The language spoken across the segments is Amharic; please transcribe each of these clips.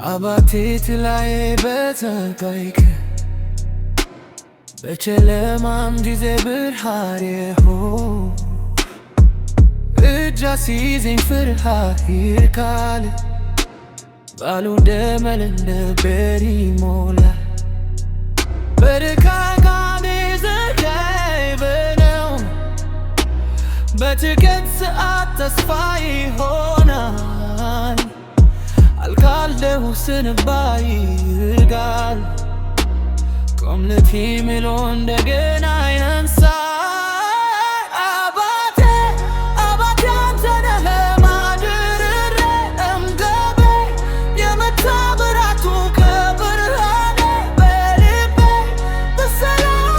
አባቴ ላይ በተጋይከ በጨለማም ጊዜ ብርሃን የሆን እጅ አስይዘኝ ፍርሃት ይርቃል ባሉ ደመል ነበር ይሞላል በድካሜ ዘገይ በነው በጭንቀት ሰዓት ተስፋ ይሆናል አልካለሁ ስንባይ ይርቃል ቆምለት ሚሎ እንደገና ያንሳል አባቴ አንተ ነህ ማድረሬ እምገቤ የምታበራቱ ከብርሃኔ በልቤ በሰላም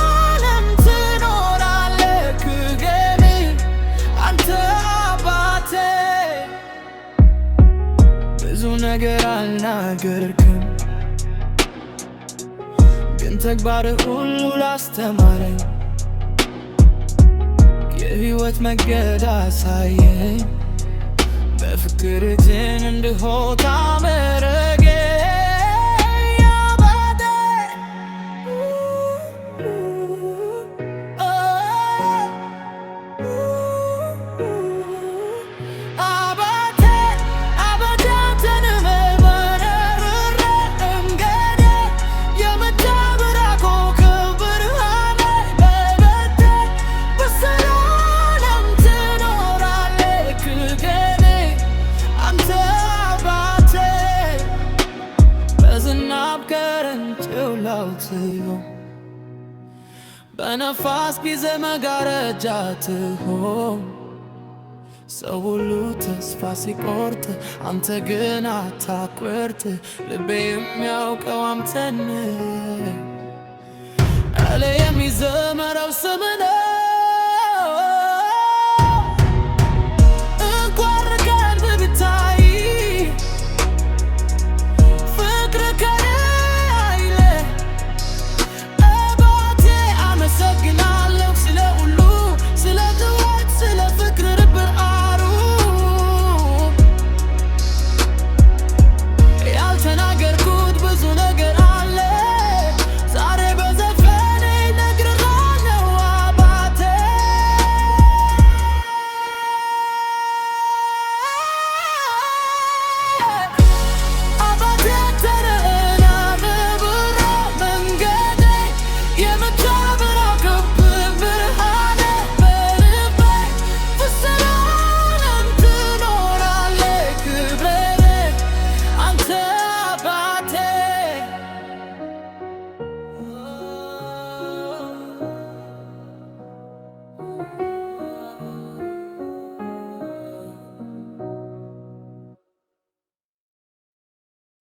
ትኖራለህ ክገኔ አንተ አባቴ ብዙ ነገር አልናገርክም ግን ተግባርህ ሁሉ ላስተማረኝ የሕይወት መንገድ አሳየኝ በፍቅር እጅን እንድሆን ታመረገኝ በነፋስ ጊዜ መጋረጃ ትሆን ሰው ሁሉ ተስፋ ሲቆርጥ አንተ ግን አታቋርጥ ልቤ የሚያውቀው አንተን እኔ የሚዘመረው ስምህ